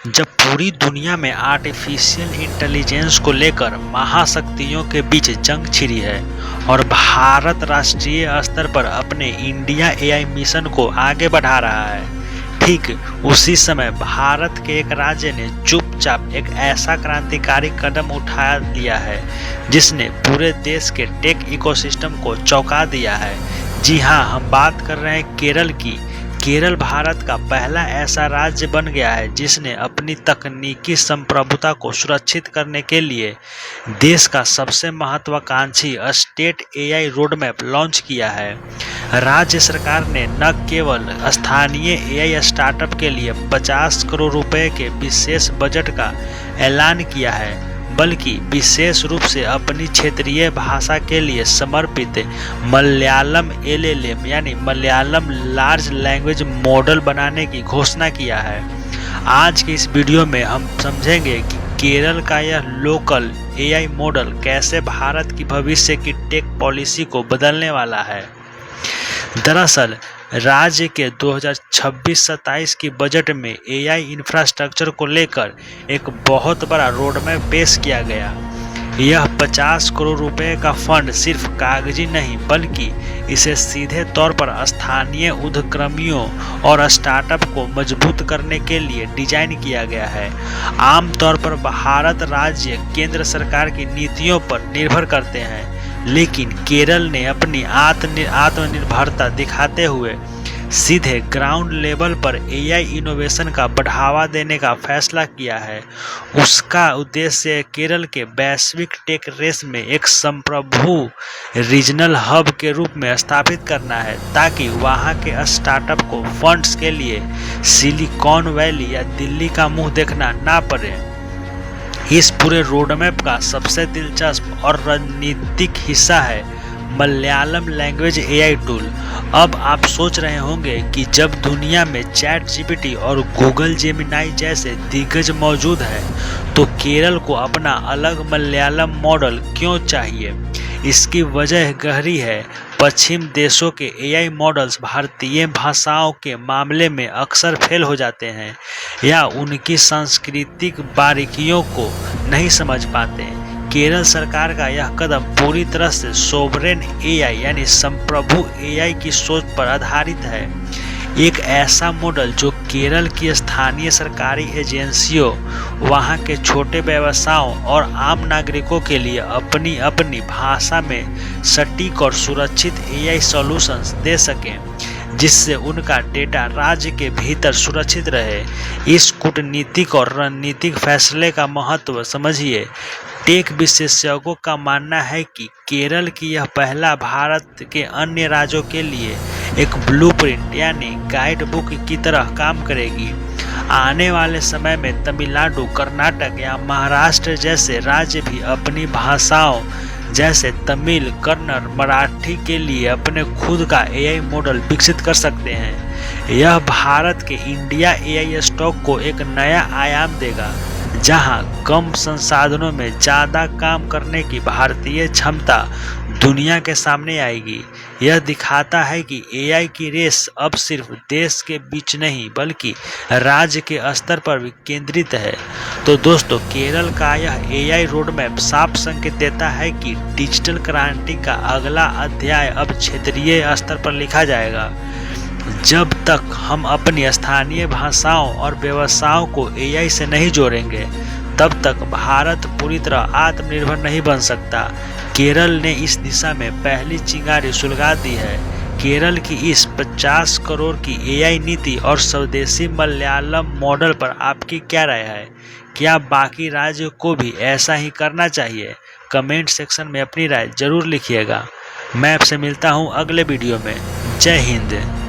जब पूरी दुनिया में आर्टिफिशियल इंटेलिजेंस को लेकर महाशक्तियों के बीच जंग छिड़ी है और भारत राष्ट्रीय स्तर पर अपने इंडिया एआई मिशन को आगे बढ़ा रहा है, ठीक उसी समय भारत के एक राज्य ने चुपचाप एक ऐसा क्रांतिकारी कदम उठा लिया है जिसने पूरे देश के टेक इकोसिस्टम को चौंका दिया है। जी हाँ, हम बात कर रहे हैं केरल की। केरल भारत का पहला ऐसा राज्य बन गया है जिसने अपनी तकनीकी संप्रभुता को सुरक्षित करने के लिए देश का सबसे महत्वाकांक्षी स्टेट एआई रोडमैप लॉन्च किया है। राज्य सरकार ने न केवल स्थानीय एआई स्टार्टअप के लिए 50 करोड़ रुपए के विशेष बजट का ऐलान किया है, बल्कि विशेष रूप से अपनी क्षेत्रीय भाषा के लिए समर्पित मलयालम एलएलएम यानी मलयालम लार्ज लैंग्वेज मॉडल बनाने की घोषणा किया है। आज की इस वीडियो में हम समझेंगे कि केरल का यह लोकल एआई मॉडल कैसे भारत की भविष्य की टेक पॉलिसी को बदलने वाला है। दरअसल राज्य के 2026-27 की बजट में एआई इंफ्रास्ट्रक्चर को लेकर एक बहुत बड़ा रोडमैप पेश किया गया। यह 50 करोड़ रुपए का फंड सिर्फ कागजी नहीं बल्कि इसे सीधे तौर पर स्थानीय उद्यमियों और स्टार्टअप को मजबूत करने के लिए डिजाइन किया गया है। आमतौर पर भारत राज्य केंद्र सरकार की नीतियों पर निर्भर करते हैं, लेकिन केरल ने अपनी आत्मनिर्भरता दिखाते हुए सीधे ग्राउंड लेवल पर एआई इनोवेशन का बढ़ावा देने का फैसला किया है। उसका उद्देश्य केरल के वैश्विक टेक रेस में एक संप्रभु रीजनल हब के रूप में स्थापित करना है, ताकि वहां के स्टार्टअप को फंड्स के लिए सिलिकॉन वैली या दिल्ली का मुंह देखना ना पड़े। इस पूरे रोडमैप का सबसे दिलचस्प और रणनीतिक हिस्सा है मलयालम लैंग्वेज एआई टूल। अब आप सोच रहे होंगे कि जब दुनिया में चैट जीपीटी और गूगल जेमिनाई जैसे दिग्गज मौजूद है तो केरल को अपना अलग मलयालम मॉडल क्यों चाहिए। इसकी वजह गहरी है। पश्चिम देशों के एआई मॉडल्स भारतीय भाषाओं के मामले में अक्सर फेल हो जाते हैं या उनकी सांस्कृतिक बारीकियों को नहीं समझ पाते। केरल सरकार का यह कदम पूरी तरह से सोवरेन एआई यानी संप्रभु एआई की सोच पर आधारित है। एक ऐसा मॉडल जो केरल की स्थानीय सरकारी एजेंसियों, वहां के छोटे व्यवसायों और आम नागरिकों के लिए अपनी अपनी भाषा में सटीक और सुरक्षित एआई सॉल्यूशंस दे सकें, जिससे उनका डेटा राज्य के भीतर सुरक्षित रहे। इस कूटनीतिक और रणनीतिक फैसले का महत्व समझिए। टेक विशेषज्ञों का मानना है कि केरल की यह पहला भारत के अन्य राज्यों के लिए एक ब्लूप्रिंट यानी गाइड बुक की तरह काम करेगी। आने वाले समय में तमिलनाडु, कर्नाटक या महाराष्ट्र जैसे राज्य भी अपनी भाषाओं जैसे तमिल, कन्नड़, मराठी के लिए अपने खुद का एआई मॉडल विकसित कर सकते हैं। यह भारत के इंडिया एआई स्टॉक को एक नया आयाम देगा, जहां कम संसाधनों में ज़्यादा काम करने की भारतीय क्षमता दुनिया के सामने आएगी। यह दिखाता है कि एआई की रेस अब सिर्फ देश के बीच नहीं बल्कि राज्य के स्तर पर भी केंद्रित है। तो दोस्तों, केरल का यह एआई रोडमैप साफ संकेत देता है कि डिजिटल क्रांति का अगला अध्याय अब क्षेत्रीय स्तर पर लिखा जाएगा। जब तक हम अपनी स्थानीय भाषाओं और व्यवसायों को एआई से नहीं जोड़ेंगे, तब तक भारत पूरी तरह आत्मनिर्भर नहीं बन सकता। केरल ने इस दिशा में पहली चिंगारी सुलगा दी है। केरल की इस 50 करोड़ की एआई नीति और स्वदेशी मलयालम मॉडल पर आपकी क्या राय है? क्या बाकी राज्यों को भी ऐसा ही करना चाहिए? कमेंट सेक्शन में अपनी राय जरूर लिखिएगा। मैं आपसे मिलता हूँ अगले वीडियो में। जय हिंद।